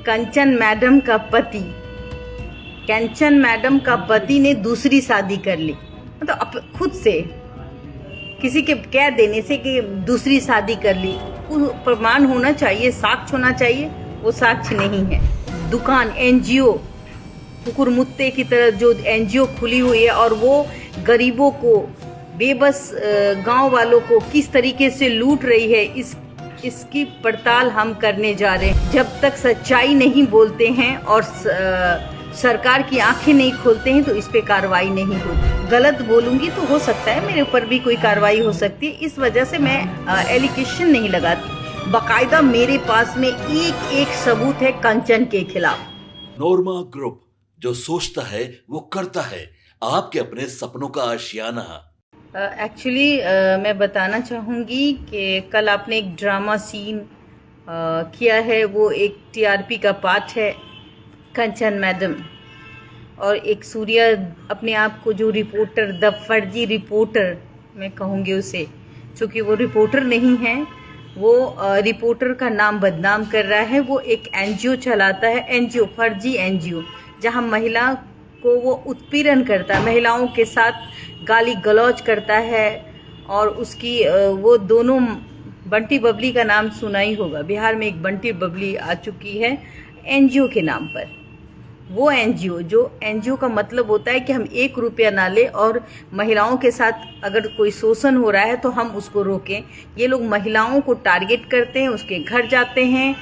कंचन madam का पति ने दूसरी शादी कर ली, मतलब खुद से किसी के कह देने से कि दूसरी शादी कर ली, प्रमाण होना चाहिए, साक्ष्य होना चाहिए। वो साक्ष्य नहीं है। दुकान एनजीओ कुकुरमुत्ते की तरह जो एनजीओ खुली हुई है और वो गरीबों को, बेबस गांव वालों को किस तरीके से लूट रही है, इसकी पड़ताल हम करने जा रहे हैं। जब तक सच्चाई नहीं बोलते हैं और सरकार की आंखें नहीं खोलते हैं तो इस पे कार्रवाई नहीं होती। गलत बोलूंगी तो हो सकता है मेरे ऊपर भी कोई कार्रवाई हो सकती है, इस वजह से मैं एलिगेशन नहीं लगाती। बाकायदा मेरे पास में एक सबूत है कंचन के खिलाफ। नोरमा ग्रुप, जो सोचता है वो करता है, आपके अपने सपनों का आशियाना। एक्चुअली मैं बताना चाहूँगी कि कल आपने एक ड्रामा सीन किया है, वो एक टीआरपी का पार्ट है, कंचन मैडम और एक सूर्या अपने आप को जो रिपोर्टर, द फर्जी रिपोर्टर मैं कहूँगी उसे, क्योंकि वो रिपोर्टर नहीं है, वो रिपोर्टर का नाम बदनाम कर रहा है। वो एक एनजीओ चलाता है, एनजीओ, फर्जी एनजीओ, जहाँ महिला को वो उत्पीड़न करता है, महिलाओं के साथ गाली गलौज करता है। और उसकी वो दोनों, बंटी बबली का नाम सुना ही होगा, बिहार में एक बंटी बबली आ चुकी है एनजीओ के नाम पर। वो एनजीओ, जो एनजीओ का मतलब होता है कि हम 1 रुपया ना ले और महिलाओं के साथ अगर कोई शोषण हो रहा है तो हम उसको रोकें। ये लोग महिलाओं को टारगेट करते हैं, उसके घर जाते हैं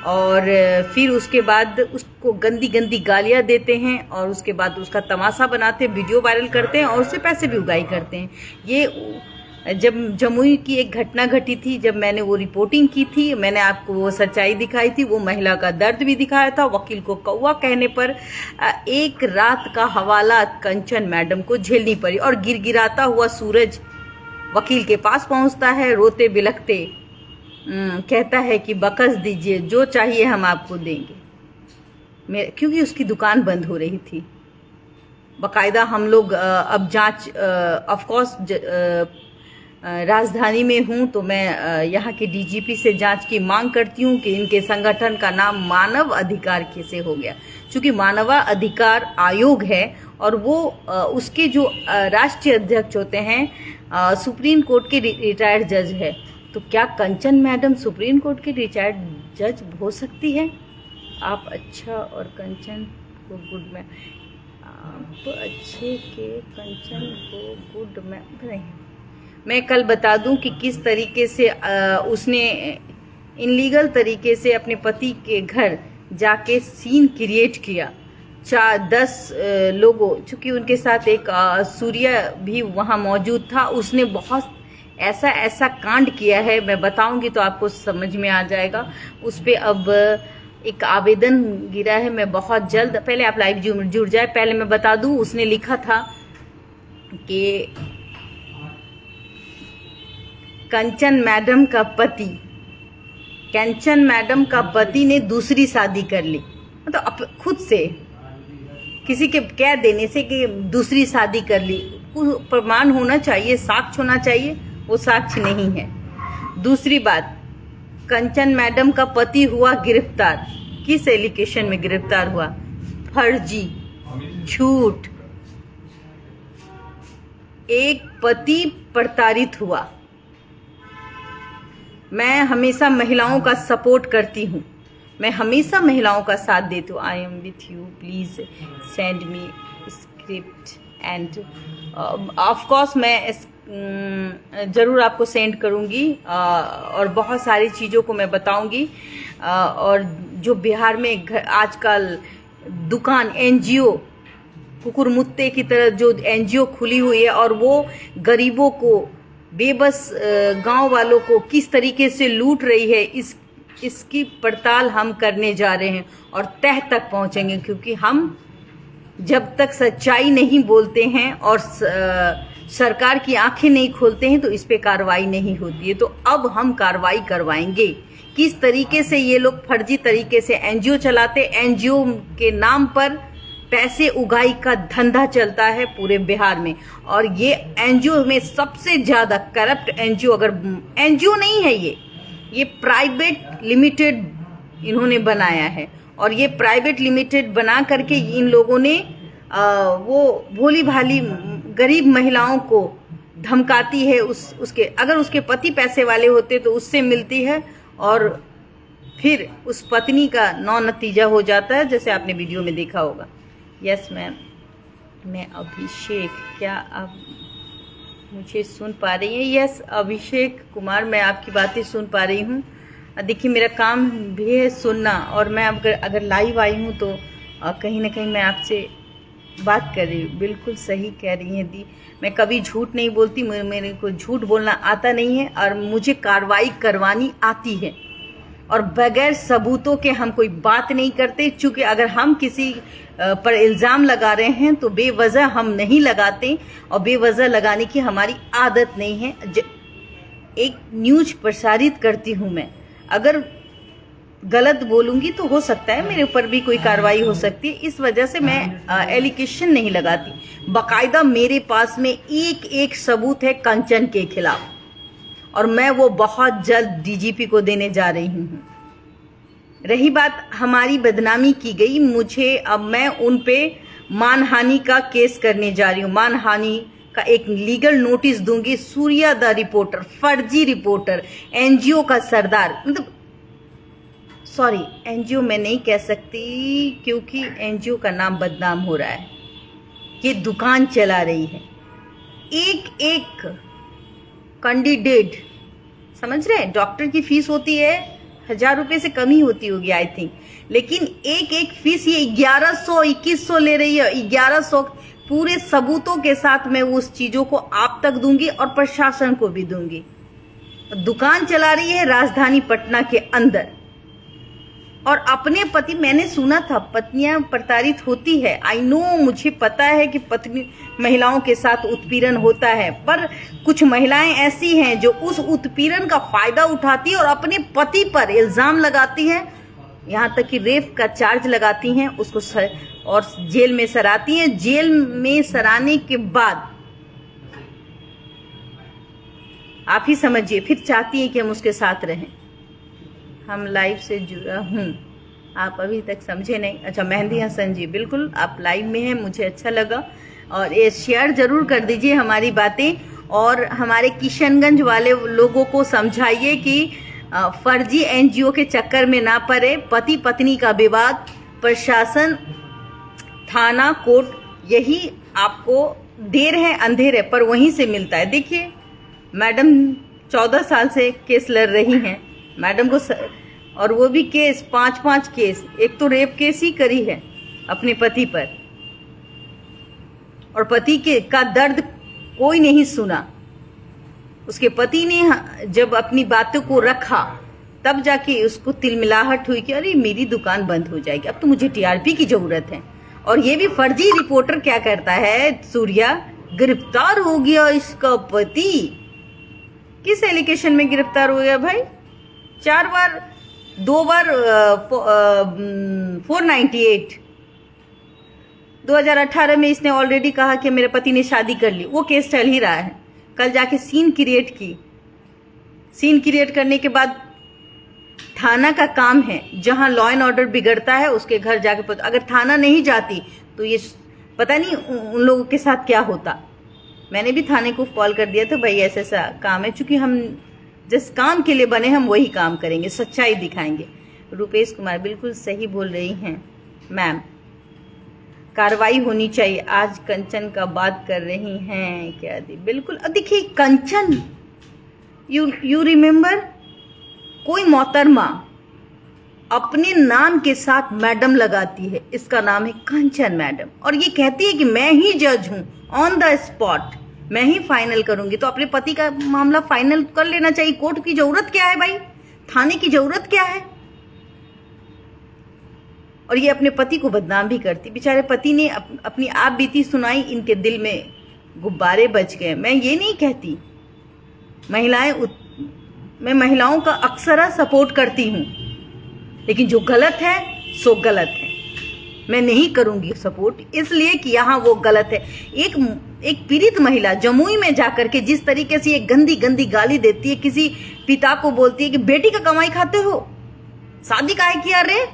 और फिर उसके बाद उसको गंदी गंदी गालियाँ देते हैं और उसके बाद उसका तमाशा बनाते हैं, वीडियो वायरल करते हैं और उससे पैसे भी उगाई करते हैं। ये जब जमुई की एक घटना घटी थी, जब मैंने वो रिपोर्टिंग की थी, मैंने आपको वो सच्चाई दिखाई थी, वो महिला का दर्द भी दिखाया था। वकील को कौवा कहने पर 1 रात का हवाला कंचन मैडम को झेलनी पड़ी और गिरगिराता हुआ सूरज वकील के पास पहुंचता है, रोते बिलखते कहता है कि बकस दीजिए, जो चाहिए हम आपको देंगे। क्योंकि उसकी दुकान बंद हो रही थी। बाकायदा हम लोग अब जांच, ऑफ कोर्स राजधानी में हूँ तो मैं यहाँ के डीजीपी से जांच की मांग करती हूँ कि इनके संगठन का नाम मानव अधिकार कैसे हो गया, क्योंकि मानवाधिकार आयोग है और वो उसके जो राष्ट्रीय अध्यक्ष होते हैं सुप्रीम कोर्ट के रिटायर्ड जज है। तो क्या कंचन मैडम सुप्रीम कोर्ट के रिटायर्ड जज हो सकती है? आप अच्छा और कंचन को गुड में, आप अच्छे के कंचन को गुड में नहीं। मैं कल बता दूं कि किस तरीके से उसने इनलीगल तरीके से अपने पति के घर जाके सीन क्रिएट किया। 10 लोगों, चूँकि उनके साथ एक सूर्या भी वहाँ मौजूद था, उसने बहुत ऐसा कांड किया है, मैं बताऊंगी तो आपको समझ में आ जाएगा। उस पर अब एक आवेदन गिरा है, मैं बहुत जल्द, पहले आप लाइव जुड़ जाए। पहले मैं बता दूं, उसने लिखा था कि कंचन मैडम का पति ने दूसरी शादी कर ली, मतलब खुद से किसी के कह देने से कि दूसरी शादी कर ली, प्रमाण होना चाहिए, साक्ष्य होना चाहिए। वो साक्ष्य नहीं है। दूसरी बात, कंचन मैडम का पति हुआ गिरफ्तार। किस एलिगेशन में गिरफ्तार हुआ? फर्जी, झूठ। एक पति प्रताड़ित हुआ। मैं हमेशा महिलाओं का सपोर्ट करती हूँ, मैं हमेशा महिलाओं का साथ देती हूँ। I am with you, please send me script end of course मैं ज़रूर आपको सेंड करूँगी और बहुत सारी चीज़ों को मैं बताऊँगी। और जो बिहार में आजकल दुकान एनजीओ कुकुरमुत्ते की तरह जो एनजीओ खुली हुई है और वो गरीबों को, बेबस गांव वालों को किस तरीके से लूट रही है, इसकी पड़ताल हम करने जा रहे हैं और तह तक पहुंचेंगे। क्योंकि हम जब तक सच्चाई नहीं बोलते हैं और सरकार की आंखें नहीं खोलते हैं तो इस पे कार्रवाई नहीं होती है। तो अब हम कार्रवाई करवाएंगे। किस तरीके से ये लोग फर्जी तरीके से एनजीओ चलाते, एनजीओ के नाम पर पैसे उगाई का धंधा चलता है पूरे बिहार में। और ये एनजीओ में सबसे ज्यादा करप्ट एनजीओ, अगर एनजीओ नहीं है ये प्राइवेट लिमिटेड इन्होंने बनाया है और ये प्राइवेट लिमिटेड बना करके इन लोगों ने वो भोली भाली गरीब महिलाओं को धमकाती है। उसके अगर उसके पति पैसे वाले होते तो उससे मिलती है और फिर उस पत्नी का नतीजा हो जाता है, जैसे आपने वीडियो में देखा होगा। यस मैम, मैं अभिषेक, क्या आप मुझे सुन पा रही हैं? यस अभिषेक कुमार, मैं आपकी बातें सुन पा रही हूँ। देखिए मेरा काम भी है सुनना, और मैं अगर लाइव आई हूँ तो कहीं ना कहीं मैं आपसे बात कर रही हूँ। बिल्कुल सही कह रही हैं दी, मैं कभी झूठ नहीं बोलती, मेरे को झूठ बोलना आता नहीं है और मुझे कार्रवाई करवानी आती है, और बगैर सबूतों के हम कोई बात नहीं करते। चूँकि अगर हम किसी पर इल्ज़ाम लगा रहे हैं तो बेवजह हम नहीं लगाते, और बेवजह लगाने की हमारी आदत नहीं है। एक न्यूज़ प्रसारित करती हूँ मैं, अगर गलत बोलूँगी तो हो सकता है मेरे ऊपर भी कोई कार्रवाई हो सकती है। इस वजह से मैं एलिगेशन नहीं लगाती। बाकायदा मेरे पास में एक एक सबूत है कंचन के खिलाफ, और मैं वो बहुत जल्द डीजीपी को देने जा रही हूँ। रही बात हमारी बदनामी की गई, मुझे अब मैं उन पे मानहानि का केस करने जा रही हूँ। मानहानि का एक लीगल नोटिस दूंगी। सूर्या द रिपोर्टर, फर्जी रिपोर्टर, एनजीओ का सरदार, मतलब सॉरी एनजीओ मैं नहीं कह सकती क्योंकि एनजीओ का नाम बदनाम हो रहा है। ये दुकान चला रही है, एक एक कैंडिडेट, समझ रहे हैं? डॉक्टर की फीस होती है 1000 रुपये से कम ही होती होगी आई थिंक, लेकिन एक एक फीस ये 1100 2100 ले रही है। 1100 पूरे सबूतों के साथ मैं उस चीज़ों को आप तक दूंगी और प्रशासन को भी दूंगी। दुकान चला रही है राजधानी पटना के अंदर, और अपने पति, मैंने सुना था पत्नियां प्रताड़ित होती है, आई नो, मुझे पता है कि पत्नी महिलाओं के साथ उत्पीड़न होता है, पर कुछ महिलाएं ऐसी हैं जो उस उत्पीड़न का फायदा उठाती है और अपने पति पर इल्ज़ाम लगाती हैं, यहाँ तक कि रेप का चार्ज लगाती हैं उसको और जेल में सराती हैं। जेल में सराने के बाद आप ही समझिए, फिर चाहती हैं कि हम उसके साथ रहें। हम लाइव से जुड़ा हूँ, आप अभी तक समझे नहीं? अच्छा, मेहंदी हसन जी, बिल्कुल आप लाइव में हैं, मुझे अच्छा लगा, और ये शेयर ज़रूर कर दीजिए हमारी बातें, और हमारे किशनगंज वाले लोगों को समझाइए कि फर्जी एनजीओ के चक्कर में ना पड़े। पति पत्नी का विवाद, प्रशासन, थाना, कोर्ट, यही आपको देर है अंधेर है पर वहीं से मिलता है। देखिए मैडम 14 साल से केस लड़ रही हैं, मैडम को और वो भी केस 5-5 केस, एक तो रेप केस ही करी है अपने पति पर, और पति के का दर्द कोई नहीं सुना। उसके पति ने जब अपनी बातों को रखा तब जाके उसको तिलमिलाहट हुई कि अरे मेरी दुकान बंद हो जाएगी, अब तो मुझे टीआरपी की ज़रूरत है। और ये भी फर्जी रिपोर्टर क्या करता है, सूर्या गिरफ्तार हो गया इसका पति। किस एलिगेशन में गिरफ्तार हो गया भाई? 4 बार, 2 बार 498। 2018 में इसने ऑलरेडी कहा कि मेरे पति ने शादी कर ली, वो केस चल ही रहा है। कल जाके सीन क्रिएट की, सीन क्रिएट करने के बाद थाना का काम है, जहां लॉ एंड ऑर्डर बिगड़ता है उसके घर जाके, अगर थाना नहीं जाती तो ये पता नहीं उन लोगों के साथ क्या होता। मैंने भी थाने को कॉल कर दिया था, भाई ऐसा ऐसा काम है, चूंकि हम जिस काम के लिए बने हम वही काम करेंगे, सच्चाई दिखाएंगे। रुपेश कुमार, बिल्कुल सही बोल रही हैं मैम, कार्रवाई होनी चाहिए। आज कंचन का बात कर रही हैं क्या दी? बिल्कुल। देखिए कंचन, यू रिमेम्बर, कोई मोहतरमा अपने नाम के साथ मैडम लगाती है, इसका नाम है कंचन मैडम, और ये कहती है कि मैं ही जज हूँ, ऑन द स्पॉट मैं ही फाइनल करूंगी। तो अपने पति का मामला फाइनल कर लेना चाहिए। कोर्ट की जरूरत क्या है भाई? थाने की जरूरत क्या है? और ये अपने पति को बदनाम भी करती। बेचारे पति ने अपनी आप बीती सुनाई, इनके दिल में गुब्बारे बच गए। मैं ये नहीं कहती, मैं महिलाओं का अक्सर सपोर्ट करती हूँ, लेकिन जो गलत है सो गलत है, मैं नहीं करूँगी सपोर्ट, इसलिए कि यहाँ वो गलत है। एक पीड़ित महिला जमुई में जाकर के जिस तरीके से ये गंदी गंदी गाली देती है, किसी पिता को बोलती है कि बेटी का कमाई खाते हो, शादी काहे किया रे,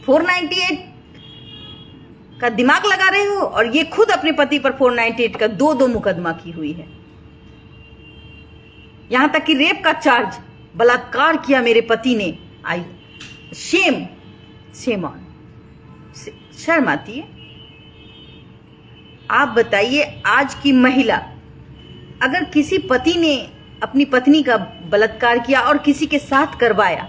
498 का दिमाग लगा रहे हो, और ये खुद अपने पति पर 498 का दो मुकदमा की हुई है। यहां तक कि रेप का चार्ज, बलात्कार किया मेरे पति ने। आई शेम ऑन, शर्म आती है। आप बताइए, आज की महिला, अगर किसी पति ने अपनी पत्नी का बलात्कार किया और किसी के साथ करवाया,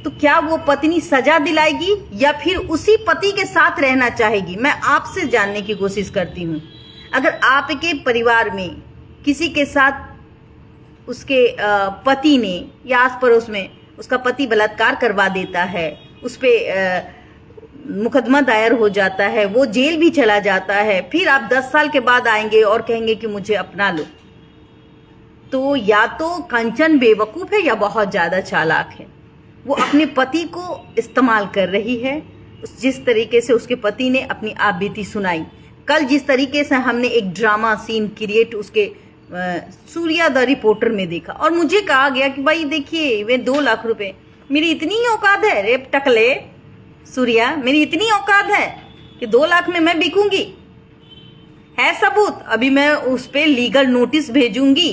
तो क्या वो पत्नी सजा दिलाएगी या फिर उसी पति के साथ रहना चाहेगी? मैं आपसे जानने की कोशिश करती हूँ। अगर आपके परिवार में किसी के साथ उसके पति ने या आस पड़ोस में उसका पति बलात्कार करवा देता है, उस पर मुकदमा दायर हो जाता है, वो जेल भी चला जाता है, फिर आप 10 साल के बाद आएंगे और कहेंगे कि मुझे अपना लो, तो या तो कंचन बेवकूफ़ है या बहुत ज़्यादा चालाक है। वो अपने पति को इस्तेमाल कर रही है, जिस तरीके से उसके पति ने अपनी आप बीती सुनाई। कल जिस तरीके से हमने एक ड्रामा सीन क्रिएट उसके सूर्या द रिपोर्टर में देखा, और मुझे कहा गया कि भाई देखिए, वे 2 लाख रुपए, मेरी इतनी ही औकात है रे टकले सूर्या, मेरी इतनी औकात है कि 2 लाख में मैं बिकूंगी? है सबूत, अभी मैं उस पर लीगल नोटिस भेजूंगी।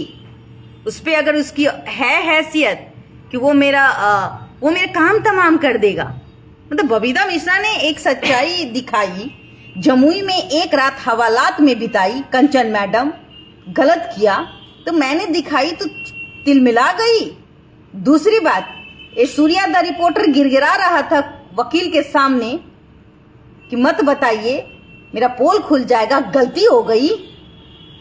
उस पर अगर उसकी है हैसियत कि वो मेरे काम तमाम कर देगा। मतलब बबीता मिश्रा ने एक सच्चाई दिखाई, जमुई में एक रात हवालात में बिताई, कंचन मैडम गलत किया तो मैंने दिखाई तो तिलमिला गई। दूसरी बात, ये सूर्या द रिपोर्टर गिड़गिड़ा रहा था वकील के सामने कि मत बताइए, मेरा पोल खुल जाएगा, गलती हो गई।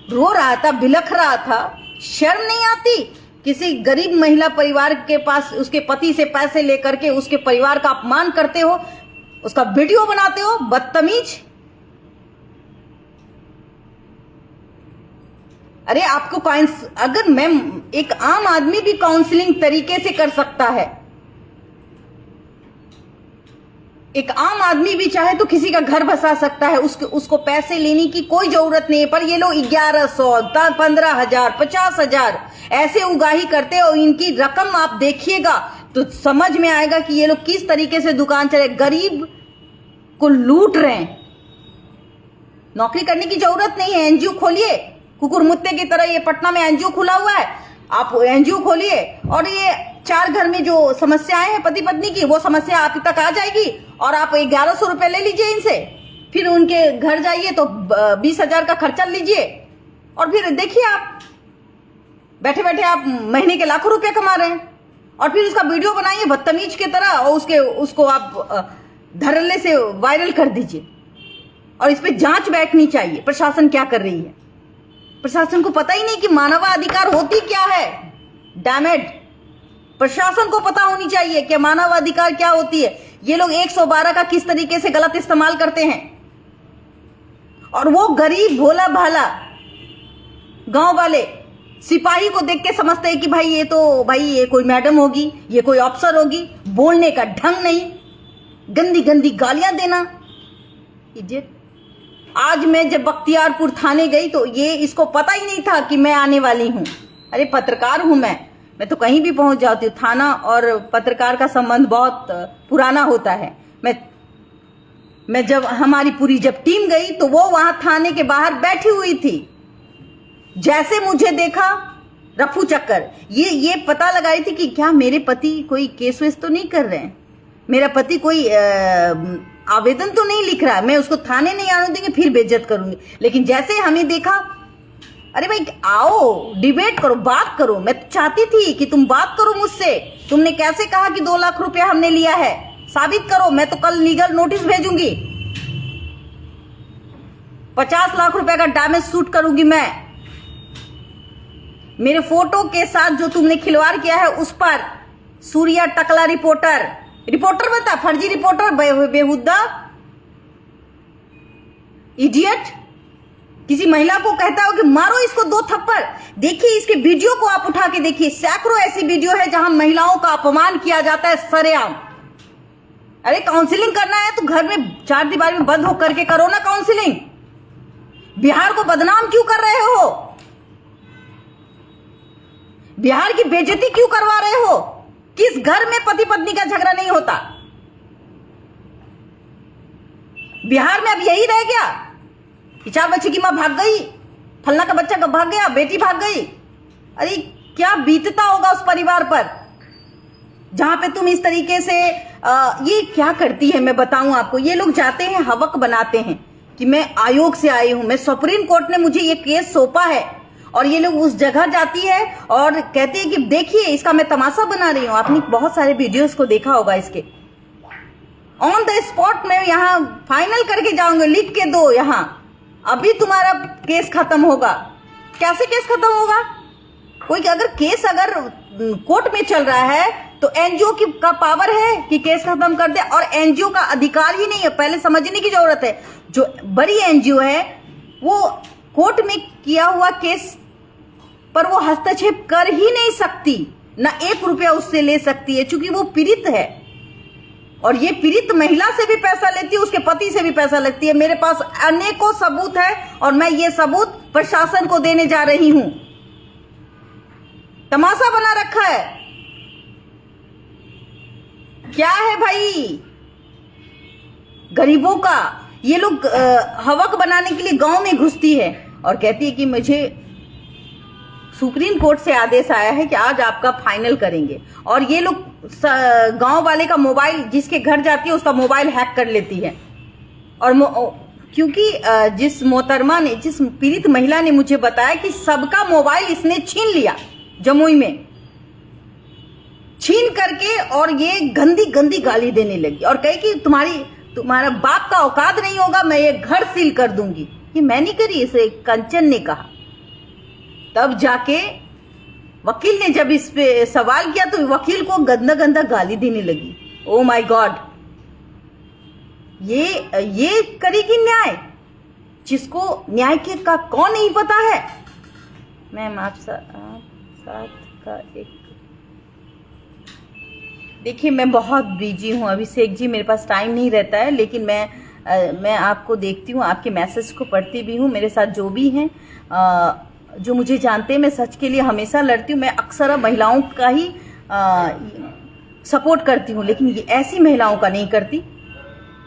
रो रहा था, बिलख रहा था। शर्म नहीं आती? किसी गरीब महिला परिवार के पास उसके पति से पैसे लेकर के उसके परिवार का अपमान करते हो, उसका वीडियो बनाते हो, बदतमीज। अरे आपको अगर मैं, एक आम आदमी भी काउंसलिंग तरीके से कर सकता है, एक आम आदमी भी चाहे तो किसी का घर बसा सकता है, उसको पैसे लेने की कोई जरूरत नहीं है। पर ये लोग 1100, 15,000, 50,000 ऐसे उगाही करते हैं, और इनकी रकम आप देखिएगा तो समझ में आएगा कि ये लोग किस तरीके से दुकान चले, गरीब को लूट रहे हैं। नौकरी करने की जरूरत नहीं है, एनजीओ खोलिए, कुकुरमुत्ते की तरह। ये पटना में एनजीओ खुला हुआ है, आप एनजीओ खोलिए, और ये 4 घर में जो समस्याएं हैं पति पत्नी की, वो समस्या आप तक आ जाएगी, और आप 1100 रुपए ले लीजिए इनसे, फिर उनके घर जाइए तो 20,000 का खर्चा लीजिए, और फिर देखिए आप बैठे बैठे आप महीने के लाखों रुपए कमा रहे हैं। और फिर उसका वीडियो बनाइए बदतमीज की तरह, और उसको आप धड़ल्ले से वायरल कर दीजिए। और इस पे जांच बैठनी चाहिए, प्रशासन क्या कर रही है। प्रशासन को पता ही नहीं कि मानवाधिकार होती क्या है। डैमेड, प्रशासन को पता होनी चाहिए कि मानवाधिकार क्या होती है। ये लोग 112 का किस तरीके से गलत इस्तेमाल करते हैं, और वो गरीब भोला भाला गांव वाले सिपाही को देख के समझते हैं कि भाई ये कोई मैडम होगी, ये कोई अफसर होगी, बोलने का ढंग नहीं, गंदी गंदी गालियां देना। इडियट। आज मैं जब बख्तियारपुर थाने गई तो ये इसको पता ही नहीं था कि मैं आने वाली हूं। अरे पत्रकार हूं मैं तो कहीं भी पहुंच जाती हूँ। थाना और पत्रकार का संबंध बहुत पुराना होता है। मैं जब हमारी पूरी जब टीम गई तो वो वहां थाने के बाहर बैठी हुई थी। जैसे मुझे देखा, रफू चक्कर, ये पता लगाई थी कि क्या मेरे पति कोई केस वेस तो नहीं कर रहे हैं, मेरा पति कोई आवेदन तो नहीं लिख रहा है, मैं उसको थाने नहीं आने देंगे, फिर बेइज्जत करूंगी। लेकिन जैसे हमें देखा, अरे भाई आओ डिबेट करो, बात करो। मैं तो चाहती थी कि तुम बात करो मुझसे। तुमने कैसे कहा कि 2 लाख रुपया हमने लिया है, साबित करो। मैं तो कल लीगल नोटिस भेजूंगी, 50 लाख रुपए का डैमेज सूट करूंगी मैं। मेरे फोटो के साथ जो तुमने खिलवाड़ किया है उस पर सूर्या टकला रिपोर्टर बता, फर्जी रिपोर्टर, बेहुदा इडियट। किसी महिला को कहता हो कि मारो इसको 2 थप्पड़। देखिए इसके वीडियो को आप उठा के देखिए, सैकड़ों ऐसी वीडियो है जहां महिलाओं का अपमान किया जाता है सरेआम। अरे काउंसलिंग करना है तो घर में 4 दीवार में बंद होकर के करो ना काउंसलिंग। बिहार को बदनाम क्यों कर रहे हो? बिहार की बेइज्जती क्यों करवा रहे हो? किस घर में पति पत्नी का झगड़ा नहीं होता? बिहार में अब यही रह गया कि 4 बच्चे की माँ भाग गई, फलना का बच्चा कब भाग गया, बेटी भाग गई। अरे क्या बीतता होगा उस परिवार पर जहां पे तुम इस तरीके से ये क्या करती है मैं बताऊं आपको। ये लोग जाते हैं, हवक बनाते हैं कि मैं आयोग से आई हूं, मैं सुप्रीम कोर्ट ने मुझे ये केस सौंपा है, और ये लोग उस जगह जाती है और कहती है कि देखिए इसका मैं तमाशा बना रही हूं। आपने बहुत सारे वीडियोस को देखा होगा इसके। ऑन द स्पॉट में यहाँ फाइनल करके जाऊंगे, लिख के दो यहाँ, अभी तुम्हारा केस खत्म होगा। कैसे केस खत्म होगा? कोई अगर केस अगर कोर्ट में चल रहा है तो एनजीओ का पावर है कि केस खत्म कर दे, और एनजीओ का अधिकार ही नहीं है, पहले समझने की जरूरत है। जो बड़ी एनजीओ है वो कोर्ट में किया हुआ केस पर वो हस्तक्षेप कर ही नहीं सकती, ना 1 रुपया उससे ले सकती है, क्योंकि वो पीड़ित है। और ये पीड़ित महिला से भी पैसा लेती है, उसके पति से भी पैसा लेती है। मेरे पास अनेकों सबूत है और मैं ये सबूत प्रशासन को देने जा रही हूं। तमाशा बना रखा है। क्या है भाई गरीबों का? ये लोग हवक बनाने के लिए गांव में घुसती है और कहती है कि मुझे सुप्रीम कोर्ट से आदेश आया है कि आज आपका फाइनल करेंगे। और ये लोग गांव वाले का मोबाइल, जिसके घर जाती है उसका मोबाइल हैक कर लेती है। और क्योंकि जिस मोहतरमा ने, जिस पीड़ित महिला ने मुझे बताया कि सबका मोबाइल इसने छीन लिया जमुई में, छीन करके, और ये गंदी गंदी गाली देने लगी और कही कि तुम्हारा बाप का औकात नहीं होगा, मैं ये घर सील कर दूंगी। ये मैं नहीं करी, इसे कंचन ने कहा। तब जाके वकील ने जब इस पे सवाल किया तो वकील को गंदा गंदा गाली देने लगी। ओ माय गॉड, ये करेगी न्याय? जिसको न्याय के का कौन नहीं पता है। मैम आप साथ का एक, देखिए मैं बहुत बिजी हूँ अभिषेक जी, मेरे पास टाइम नहीं रहता है, लेकिन मैं आपको देखती हूँ, आपके मैसेज को पढ़ती भी हूँ। मेरे साथ जो भी हैं, जो मुझे जानते हैं, मैं सच के लिए हमेशा लड़ती हूँ। मैं अक्सर महिलाओं का ही सपोर्ट करती हूँ, लेकिन ये ऐसी महिलाओं का नहीं करती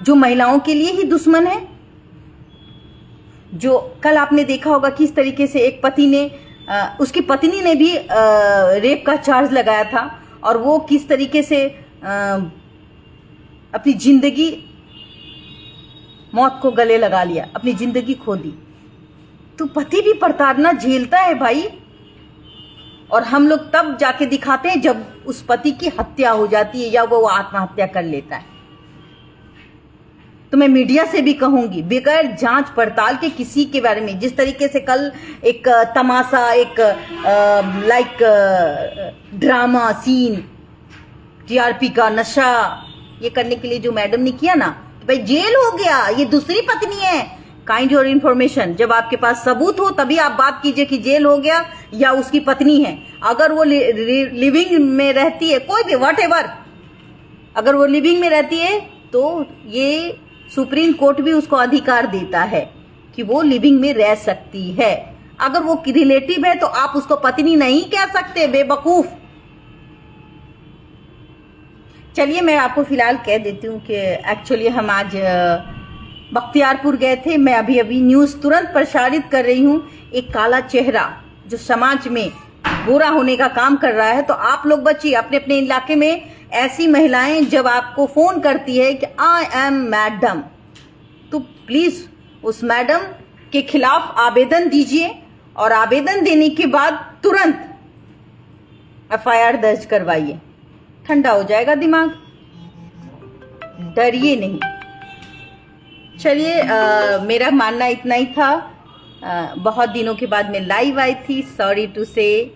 जो महिलाओं के लिए ही दुश्मन है। जो कल आपने देखा होगा किस तरीके से एक पति ने, उसकी पत्नी ने भी रेप का चार्ज लगाया था, और वो किस तरीके से अपनी जिंदगी, मौत को गले लगा लिया, अपनी जिंदगी खो दी। तो पति भी प्रताड़ना झेलता है भाई, और हम लोग तब जाके दिखाते हैं जब उस पति की हत्या हो जाती है या वो आत्महत्या कर लेता है। तो मैं मीडिया से भी कहूंगी, बगैर जांच पड़ताल के किसी के बारे में, जिस तरीके से कल एक तमाशा, एक ड्रामा सीन, टीआरपी का नशा ये करने के लिए जो मैडम ने किया ना, भाई जेल हो गया, ये दूसरी पत्नी है। काइंड योर इन्फॉर्मेशन, जब आपके पास सबूत हो तभी आप बात कीजिए कि जेल हो गया या उसकी पत्नी है। अगर वो लिविंग में रहती है, कोई भी व्हाटएवर, अगर वो लिविंग में रहती है तो ये सुप्रीम कोर्ट भी उसको अधिकार देता है कि वो लिविंग में रह सकती है। अगर वो रिलेटिव है तो आप उसको पत्नी नहीं कह सकते, बेवकूफ। चलिए मैं आपको फिलहाल कह देती हूँ कि एक्चुअली हम आज बख्तियारपुर गए थे। मैं अभी न्यूज़ तुरंत प्रसारित कर रही हूँ। एक काला चेहरा जो समाज में बुरा होने का काम कर रहा है, तो आप लोग बचिए। अपने अपने इलाके में ऐसी महिलाएं जब आपको फोन करती है कि आई एम मैडम, तो प्लीज उस मैडम के खिलाफ आवेदन दीजिए, और आवेदन देने के बाद तुरंत एफआईआर दर्ज करवाइए। ठंडा हो जाएगा दिमाग, डरिए नहीं। चलिए मेरा मानना इतना ही था। बहुत दिनों के बाद मैं लाइव आई थी, सॉरी टू से,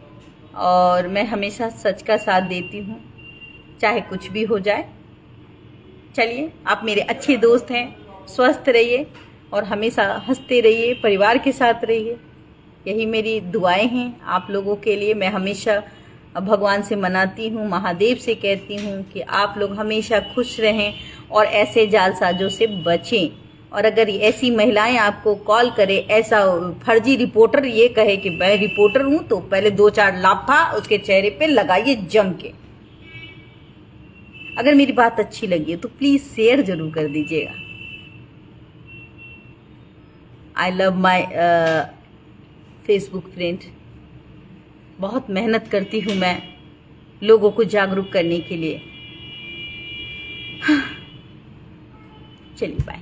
और मैं हमेशा सच का साथ देती हूँ चाहे कुछ भी हो जाए। चलिए, आप मेरे अच्छे दोस्त हैं, स्वस्थ रहिए और हमेशा हंसते रहिए, परिवार के साथ रहिए। यही मेरी दुआएं हैं आप लोगों के लिए। मैं हमेशा भगवान से मनाती हूँ, महादेव से कहती हूँ कि आप लोग हमेशा खुश रहें और ऐसे जालसाजों से बचें। और अगर ऐसी महिलाएं आपको कॉल करे, ऐसा फर्जी रिपोर्टर ये कहे कि मैं रिपोर्टर हूँ, तो पहले 2-4 लाफा उसके चेहरे पे लगाइए जम के। अगर मेरी बात अच्छी लगी तो प्लीज़ शेयर जरूर कर दीजिएगा। I love my Facebook friend. बहुत मेहनत करती हूँ मैं लोगों को जागरूक करने के लिए। चलिए बाय।